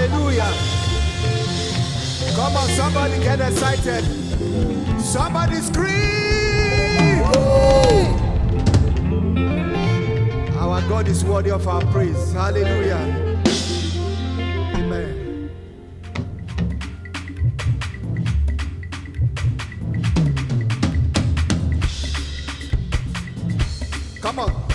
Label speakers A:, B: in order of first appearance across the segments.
A: Hallelujah. Come on, somebody get excited. Somebody scream. Our God is worthy of our praise. Hallelujah. Amen. Come on.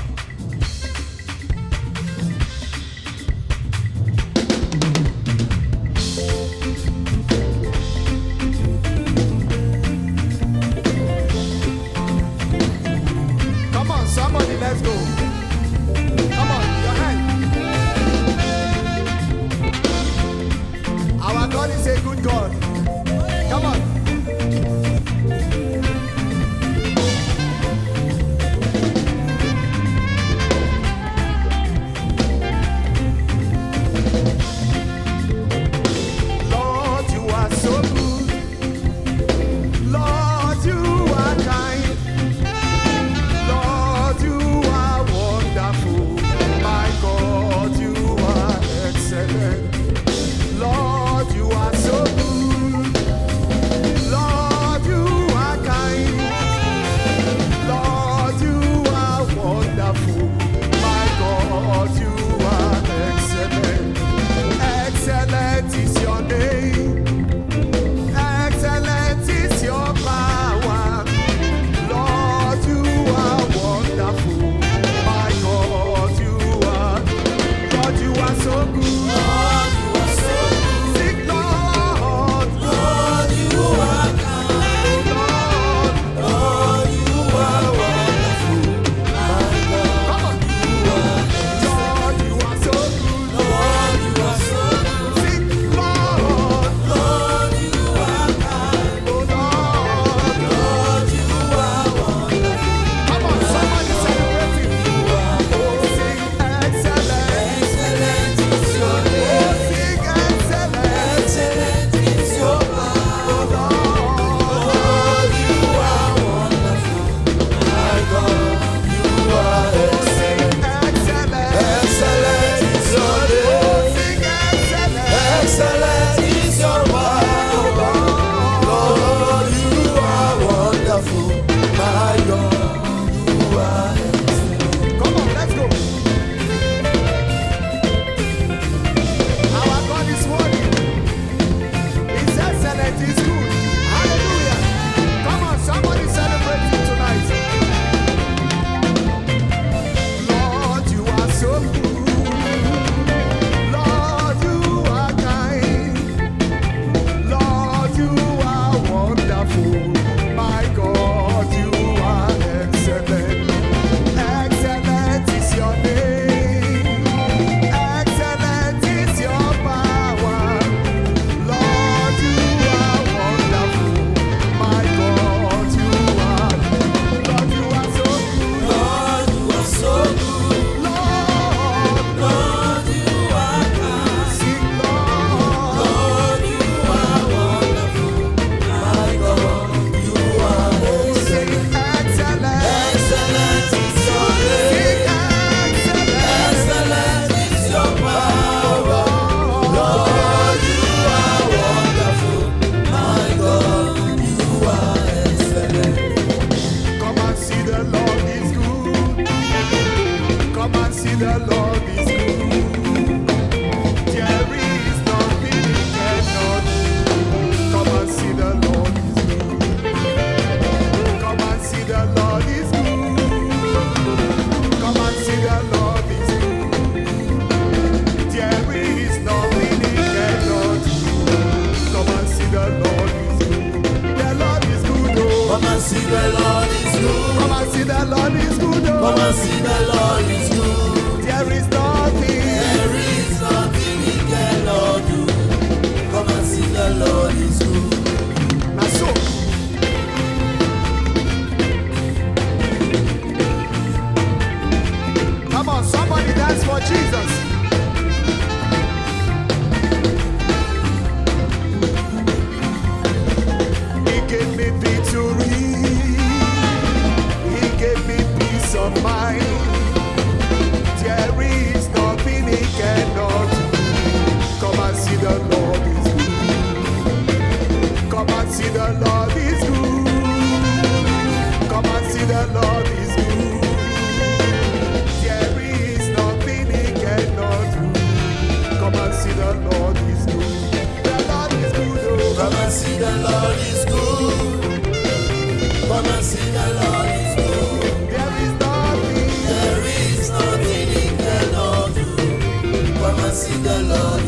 A: Come on, somebody, let's go. Come on, your hand.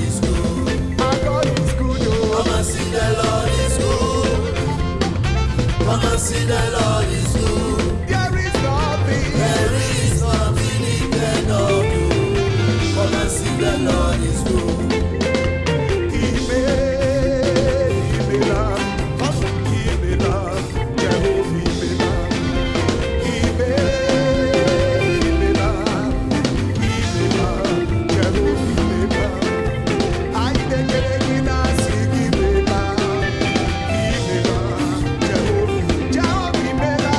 B: is good.
A: Our God is good, oh.
B: Come and see the Lord is good. Come and see the Lord is good.
A: There is nothing.
B: There is nothing he cannot do. Come and see the Lord is good.
A: He made love. He made love. Jehovah, he made love. He made love. He made love. Jehovah, he made love. I take it in a sick, he made love. He made love. Jehovah, Jehovah, he made love.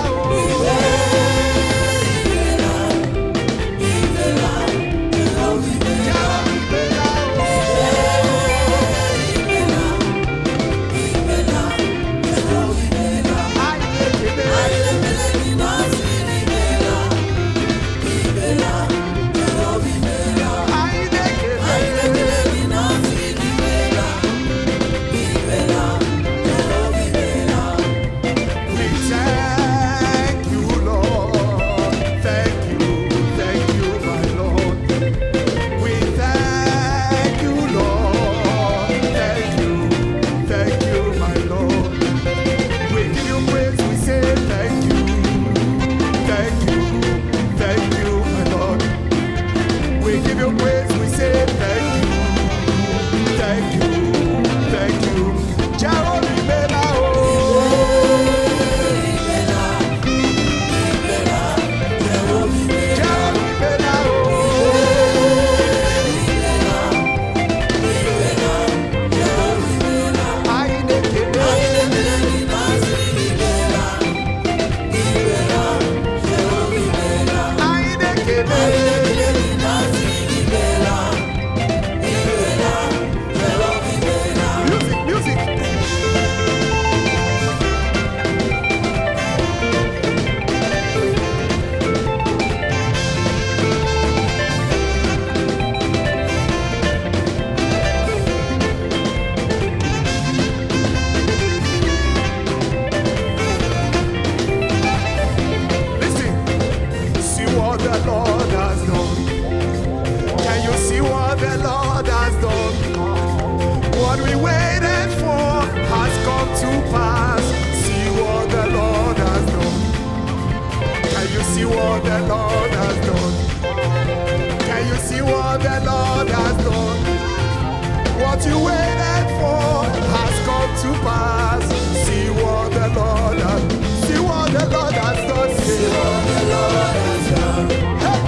A: What you waited for has come to pass. See what the Lord has. See what the Lord has done.
B: See what the Lord has done.
A: Hey.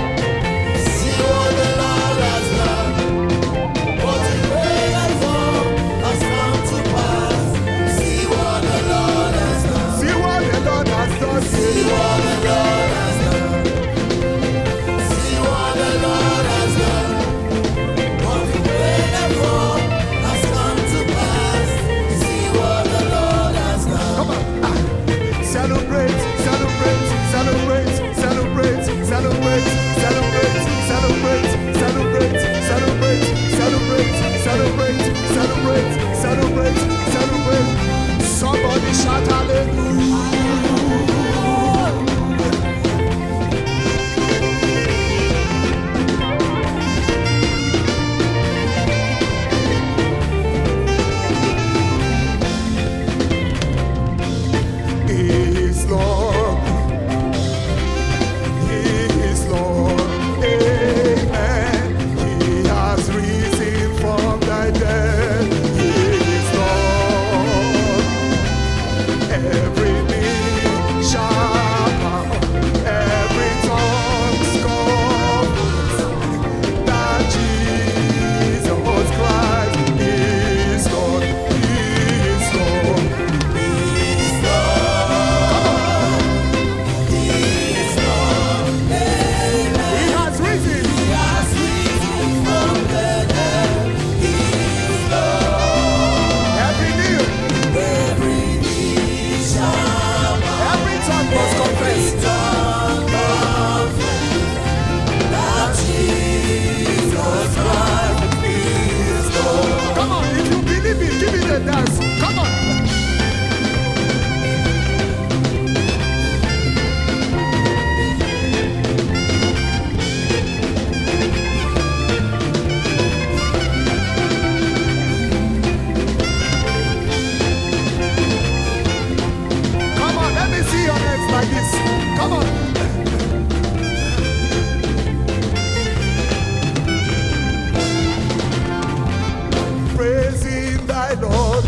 B: See what the Lord has done. What you waited for has come to pass. See what the Lord has done.
A: See what the Lord has done.
B: See what the Lord has done. See what the Lord has done. What you
A: thy Lord.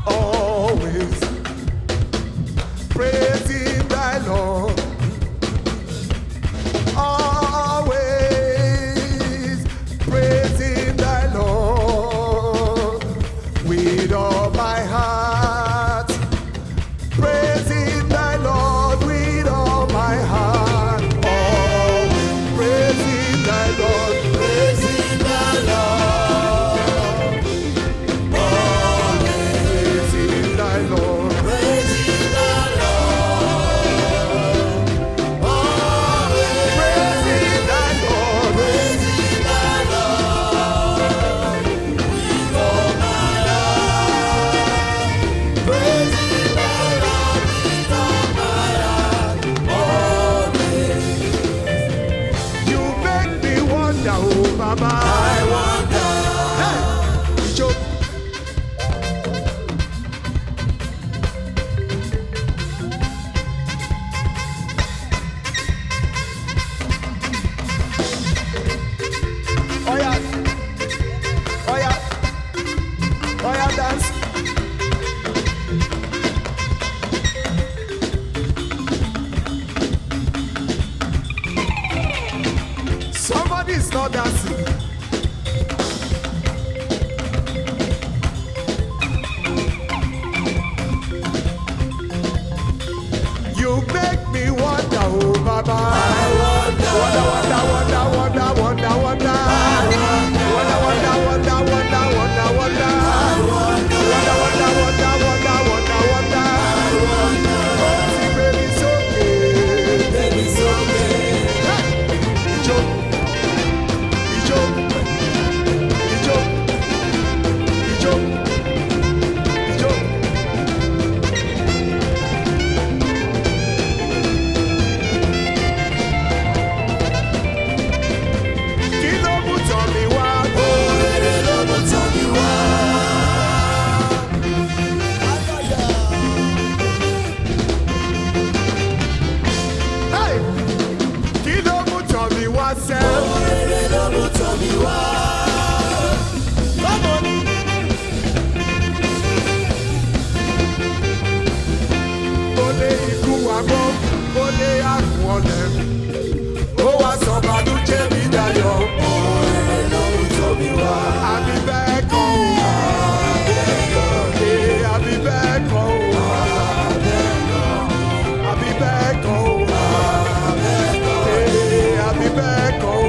A: Always praising thy Lord. Always praising thy Lord with all my heart. Praising thy Lord with all my heart. Always praising thy Lord.
B: Praising the Lord.
A: Praising thy Lord.
B: Praising the Lord. Always
A: Praising thy Lord.
B: praising the Lord. With all my heart. Praising the Lord with all my heart. Always.
A: You make me wonder, oh Baba.
B: I wonder.
A: Hey, Ijo. Oya, oya, oya dance. Somebody's not dancing. You make me wonder, oh Baba. Wonder, wonder, wonder, wonder, wonder, wonder. Wonder, wonder, wonder, wonder, wonder, wonder. Wonder, wonder, wonder, wonder, wonder, wonder. Oh, see, baby, it's okay.
B: Baby, it's okay.
A: Hey, Ijo, Ijo, Ijo, Ijo, Ijo. Kí ló mú tọ̀ mí wá?
B: Orere ló mú tọ́ mi wá.
A: Hey! Kí ló mú tọ̀ mí wá sẹ́?
B: Orere ló mú tọ́ mi wá. Come on.
A: Ó lé ikú wa gbọ́, ó lé àrùn ọ̀lẹ̀. Ó wá sọ bàdújẹ́ mi dayọ̀.
B: Orere ló mú tọ́ mi wá.
A: Àbí bẹ́ẹ̀ kọ́ o. Ee, àbí bẹ́ẹ̀ kọ́ o. Àbí bẹ́ẹ̀ kọ́ o. Ee, àbí bẹ́ẹ̀ kọ́ o.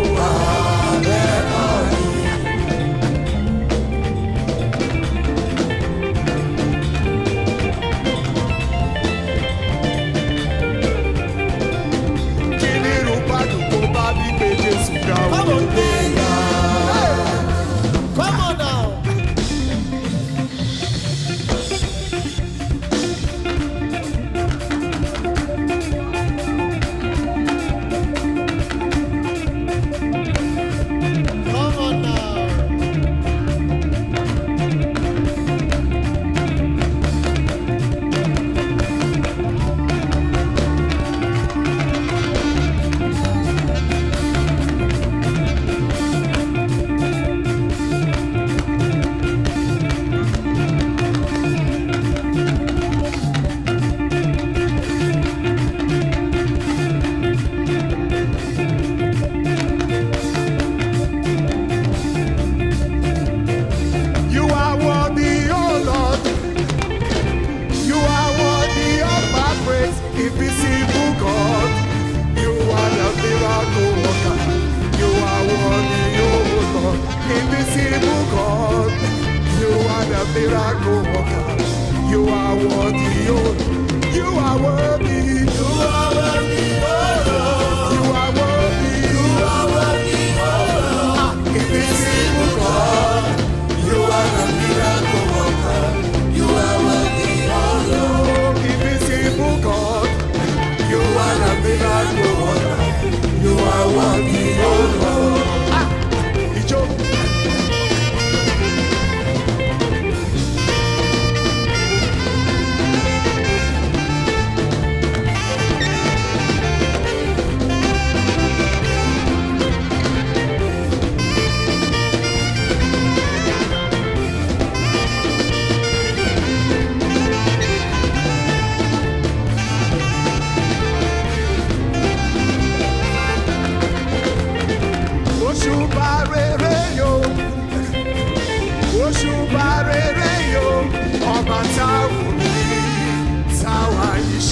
A: Kí ni irú gbádùn tó bá bí pé Jésù ga o?
B: Come on, baby. Come on now. Come on now.
A: You are worthy, oh Lord. You are worthy of my praise, invisible God. You are the miracle worker. You are worthy, oh Lord. Invisible God. You are the miracle worker. You are worthy, oh. You are worthy.
B: You are worthy, oh Lord.
A: You are worthy.
B: You are worthy, oh Lord.
A: Invisible God.
B: You are the miracle worker. You are worthy, oh Lord.
A: Invisible God.
B: You are the miracle worker. You are worthy, oh Lord.
A: Ijo.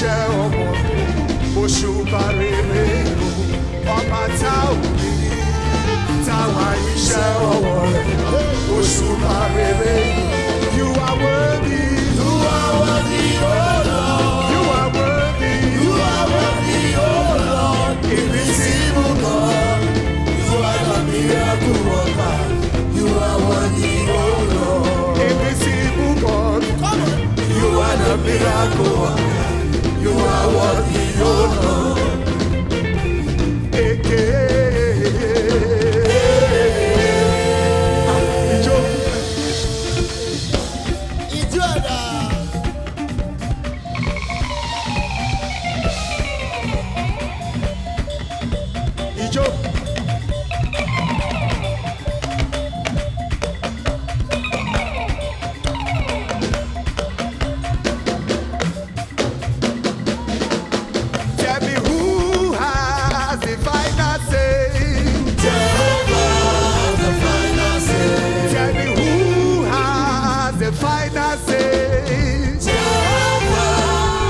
A: iṣẹ́ ọmọ òṣùbà rere ọba tá ò ní táwa iṣẹ́ ọmọ òṣùbà rere. You are worthy,
B: You are worthy, oh Lord.
A: you are worthy,
B: You are worthy, oh Lord. Invisible God. You are the miracle worker. You are worthy, oh Lord.
A: invisible God.
B: You are the miracle worker. You are worthy, oh Lord.
A: Eke. Ijó.
B: Ijuada.
A: Ijó. Tell me who has the final say.
B: Jehovah, the final say.
A: Tell me who has the final say.
B: Jehovah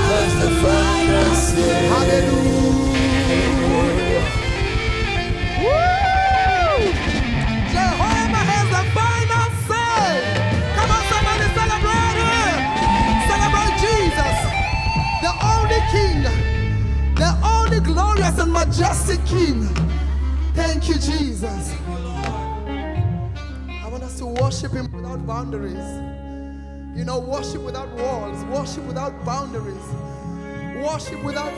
B: has the final say.
A: Hallelujah. Woo! Jehovah has the final say. Come on, somebody celebrate him. Celebrate Jesus, the only King, the only glorious and majestic King. Thank you, Jesus. I want us to worship him without boundaries. You know, worship without walls, worship without boundaries, worship without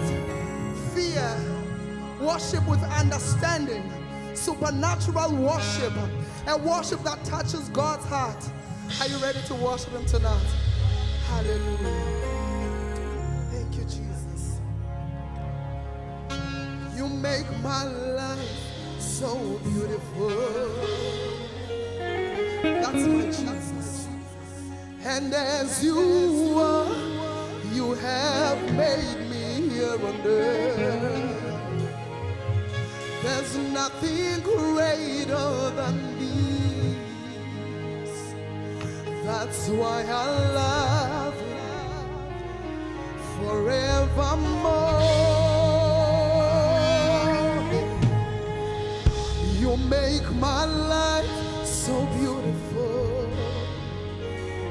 A: fear, worship with understanding, supernatural worship, a worship that touches God's heart. Are you ready to worship him tonight? Hallelujah. Thank you, Jesus. You make my life so beautiful. That's my Jesus. And as you are, you have made me here on earth. There's nothing greater than this. That's why I love you forevermore. You make my life so beautiful.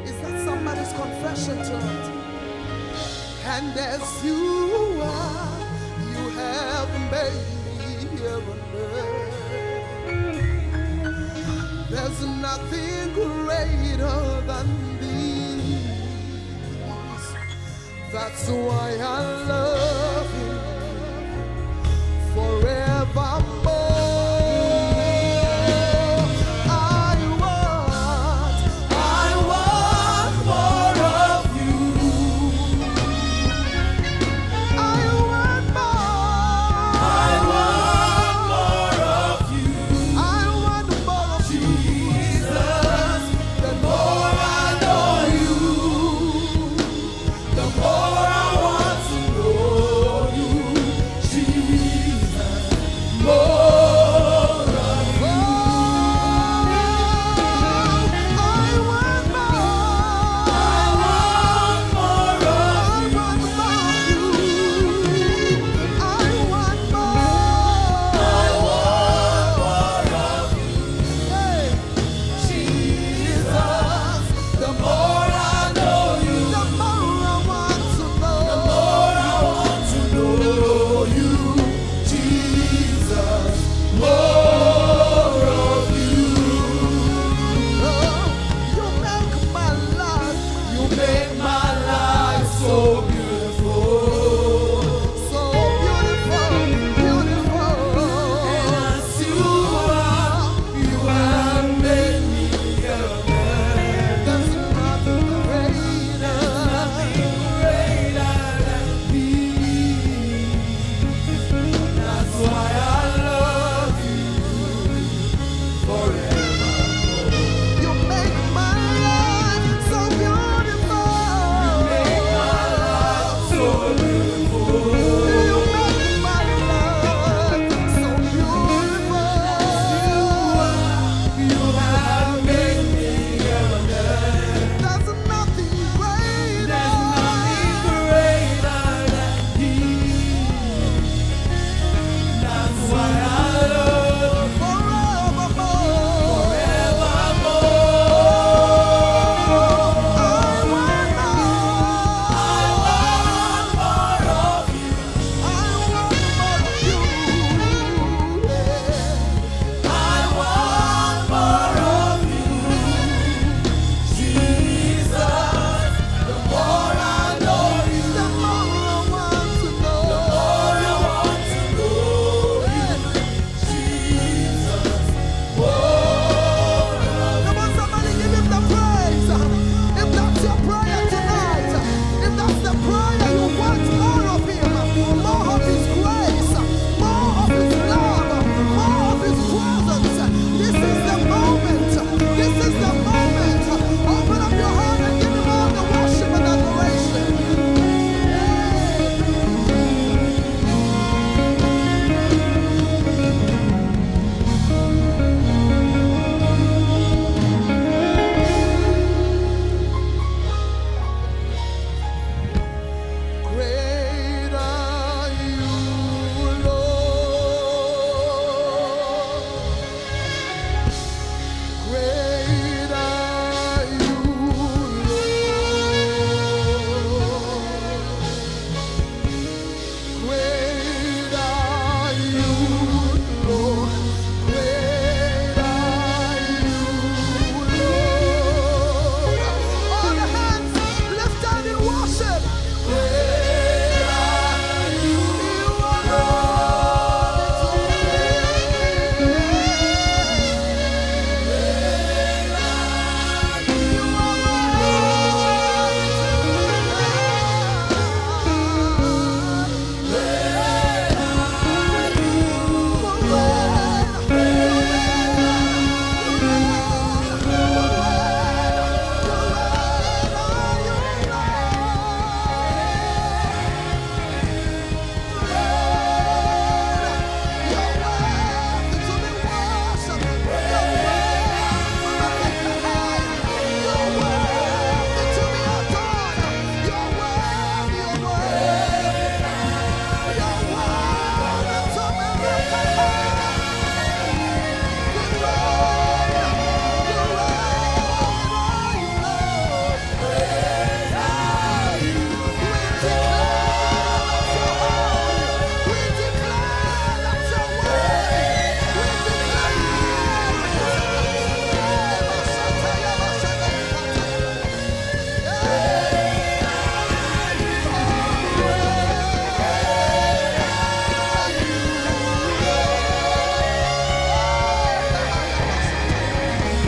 A: Is that somebody's confession tonight? And as you are, you have made me here on earth. There's nothing greater than this. That's why I love you forevermore.
B: I want more of you.
A: I want more.
B: I want more of you.
A: I want more of you.
B: Jesus, the more I know you, the more I want to know.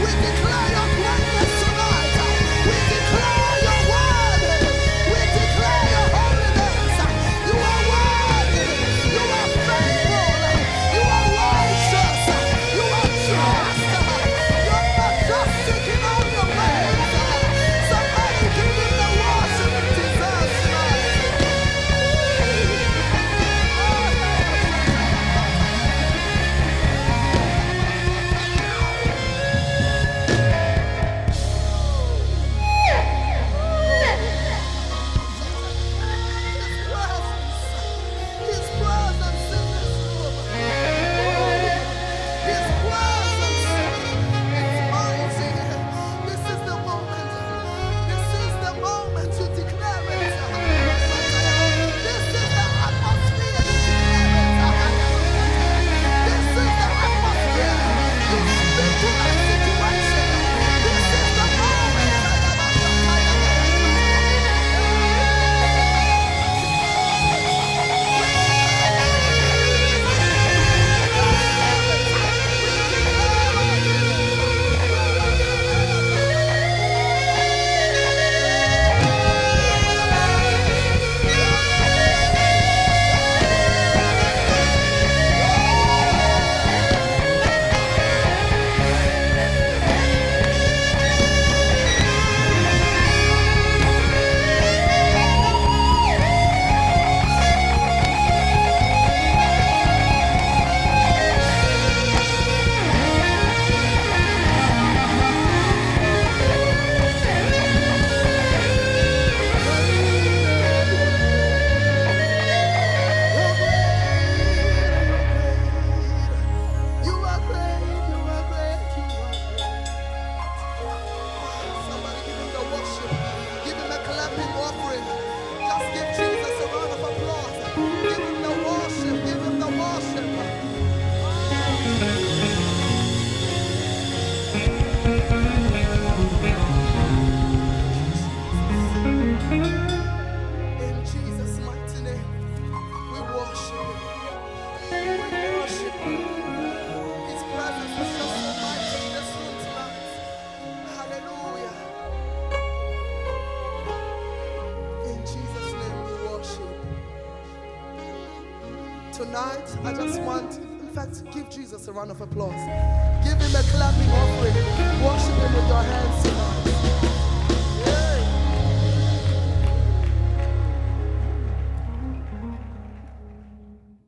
A: We declare your greatness tonight. We declare your word. We declare your holiness. You are worthy. You are faithful. You are righteous. You are just. You are majestic in all your ways. Somebody give him the worship he deserves tonight. His presence in this room. His presence is mighty. This is the moment. This is the moment to declare it. This is the atmosphere to declare it. This is the atmosphere. You speak to that situation. This is the moment. You are great, you are great, you are great. Somebody give him the worship. Give him a clapping offering. Just give Jesus a round of applause. Give him the worship. Give him the worship. In Jesus' mighty name, we worship him. We worship him. His presence is just so mighty in this room tonight. Hallelujah. In Jesus' name we worship. Tonight, I just want, in fact, give Jesus a round of applause. Give him a clapping offering. Worship